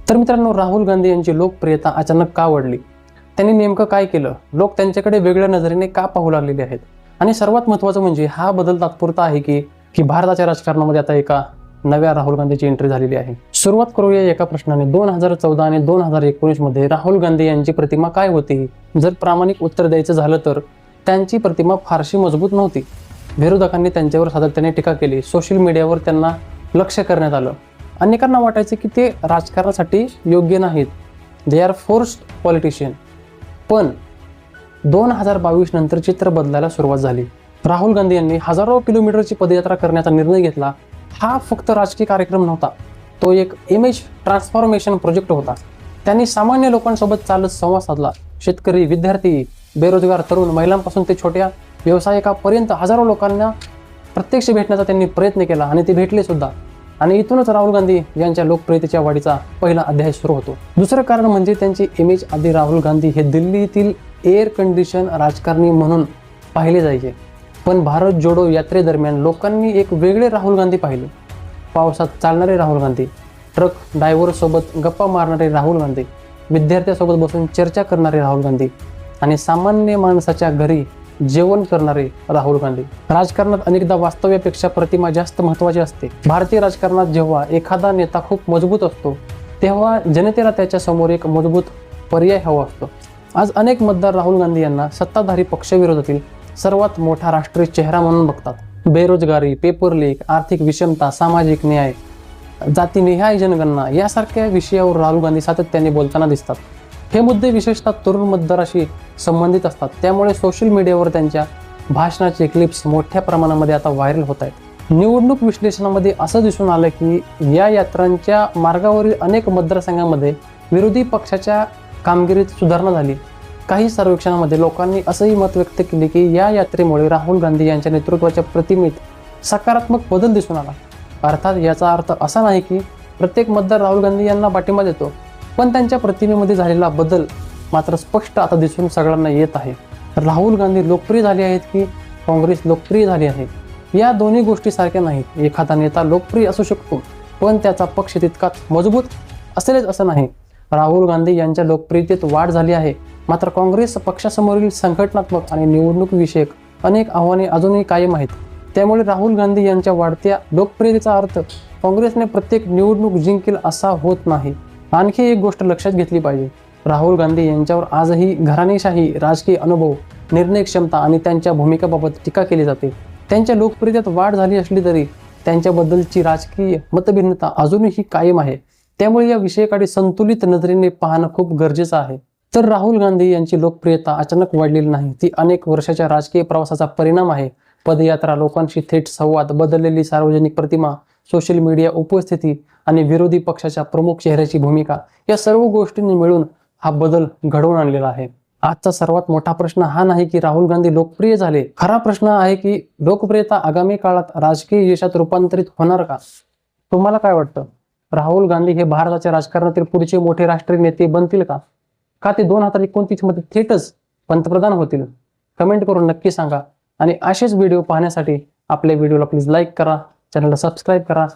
तर मित्रांनो, राहुल गांधी यांची लोकप्रियता अचानक का वाढली? त्यांनी नेमकं काय केलं? लोक त्यांच्याकडे वेगळ्या नजरेने का पाहू लागलेले आहेत? आणि सर्वात महत्त्वाचं म्हणजे हा बदल तात्पुरता आहे की भारताच्या राजकारणामध्ये आता एका नव्या राहुल गांधीची एंट्री झालेली आहे. सुरुवात करूया एका प्रश्नाने. 2014 आणि 2019 मध्ये राहुल गांधी यांची प्रतिमा काय होती? जर प्रामाणिक उत्तर द्यायचं झालं तर त्यांची प्रतिमा फारशी मजबूत नव्हती. विरोधकांनी त्यांच्यावर सातत्याने टीका केली. सोशल मीडियावर त्यांना लक्ष करण्यात आलं. अनेकांना वाटायचं की ते राजकारणासाठी योग्य नाहीत, दे आर फोर्स्ड पॉलिटिशियन. पण 2022 नंतर चित्र बदलायला सुरुवात झाली. राहुल गांधी यांनी हजारो किलोमीटरची पदयात्रा करण्याचा निर्णय घेतला. हा फक्त राजकीय कार्यक्रम नव्हता, तो एक इमेज ट्रान्सफॉर्मेशन प्रोजेक्ट होता. त्यांनी सामान्य लोकांसोबत चालत संवाद साधला. शेतकरी, विद्यार्थी, बेरोजगार तरुण, महिलांपासून ते छोट्या व्यावसायिकापर्यंत हजारो लोकांना प्रत्यक्ष भेटण्याचा त्यांनी प्रयत्न केला आणि ते भेटले सुद्धा. आणि इथूनच राहुल गांधी यांच्या लोकप्रियतेच्या वाढीचा पहिला अध्याय सुरू होतो. दुसरं कारण म्हणजे त्यांची इमेज. आधी राहुल गांधी हे दिल्लीतील एअर कंडिशन राजकारणी म्हणून पाहिले जायचे. पण भारत जोडो यात्रेदरम्यान लोकांनी एक वेगळे राहुल गांधी पाहिले. पावसात चालणारे राहुल गांधी, ट्रक ड्रायव्हरसोबत गप्पा मारणारे राहुल गांधी, विद्यार्थ्यांसोबत बसून चर्चा करणारे राहुल गांधी आणि सामान्य माणसाच्या घरी जेवण करणारे राहुल गांधी. राजकारणात अनेकदा वास्तव्यापेक्षा प्रतिमा जास्त महत्त्वाची असते. भारतीय राजकारणात जेव्हा एखादा नेता खूप मजबूत असतो तेव्हा जनतेला त्याच्या समोर एक मजबूत पर्याय हवा असतो. आज अनेक मतदार राहुल गांधी यांना सत्ताधारी पक्षविरोधातील सर्वात मोठा राष्ट्रीय चेहरा म्हणून बघतात. बेरोजगारी, पेपर लीक, आर्थिक विषमता, सामाजिक न्याय, जातीनिहाय जनगणना यासारख्या विषयावर राहुल गांधी सातत्याने बोलताना दिसतात. हे मुद्दे विशेषतः तरुण मतदाराशी संबंधित असतात. त्यामुळे सोशल मीडियावर त्यांच्या भाषणाचे क्लिप्स मोठ्या प्रमाणामध्ये आता व्हायरल होत आहेत. निवडणूक विश्लेषणामध्ये असं दिसून आलं की या यात्रांच्या मार्गावरील अनेक मतदारसंघांमध्ये विरोधी पक्षाच्या कामगिरीत सुधारणा झाली. काही सर्वेक्षणामध्ये लोकांनी असंही मत व्यक्त केले की या यात्रेमुळे राहुल गांधी यांच्या नेतृत्वाच्या प्रतिमेत सकारात्मक बदल दिसून आला. अर्थात याचा अर्थ असा नाही की प्रत्येक मतदार राहुल गांधी यांना पाठिंबा देतो, पण त्यांच्या प्रतिमेमध्ये झालेला बदल मात्र स्पष्ट आता दिसून सगळ्यांना येत आहे. राहुल गांधी लोकप्रिय झाले आहेत की काँग्रेस लोकप्रिय झाली आहे? या दोन्ही गोष्टी सारख्या नाहीत. एखादा नेता लोकप्रिय असू शकतो पण त्याचा पक्ष तितकाच मजबूत असेलच असं नाही. राहुल गांधी यांच्या लोकप्रियतेत वाढ झाली आहे, मात्र काँग्रेस पक्षासमोरील संघटनात्मक आणि निवडणूक विषयक अनेक आव्हाने अजूनही कायम आहेत. त्यामुळे राहुल गांधी यांच्या वाढत्या लोकप्रियतेचा अर्थ काँग्रेसने प्रत्येक निवडणूक जिंकेल असा होत नाही. आणखी एक गोष्ट लक्षात घेतली पाहिजे. राहुल गांधी यांच्यावर आजही घराणेशाही, राजकीय अनुभव, निर्णय क्षमता आणि त्यांच्या भूमिकेबाबत टीका केली जाते. त्यांच्या लोकप्रियतेत वाढ झाली असली तरी त्यांच्याबद्दलची राजकीय मतभिन्नता अजूनही कायम आहे. त्यामुळे या विषयाकडे संतुलित नजरेने पाहणं खूप गरजेचं आहे. तर राहुल गांधी यांची लोकप्रियता अचानक वाढलेली नाही, ती अनेक वर्षाच्या राजकीय प्रवासाचा परिणाम आहे. पदयात्रा, लोकांशी थेट संवाद, बदललेली सार्वजनिक प्रतिमा, सोशल मीडिया उपस्थिती आणि विरोधी पक्षाच्या प्रमुख चेहऱ्याची भूमिका, या सर्व गोष्टींनी मिळून हा बदल घडवून आणलेला आहे. आजचा सर्वात मोठा प्रश्न हा नाही की राहुल गांधी लोकप्रिय झाले. खरा प्रश्न आहे की लोकप्रियता आगामी काळात राजकीय यशात रूपांतरित होणार का? तुम्हाला काय वाटतं? राहुल गांधी हे भारताच्या राजकारणातील पुढचे मोठे राष्ट्रीय नेते बनतील का? का ते 2029 मध्ये थेटच पंतप्रधान होतील? कमेंट करून नक्की सांगा. आणि असेच व्हिडिओ पाहण्यासाठी आपल्या व्हिडिओला प्लीज लाईक करा, चॅनलला सबस्क्राईब करा.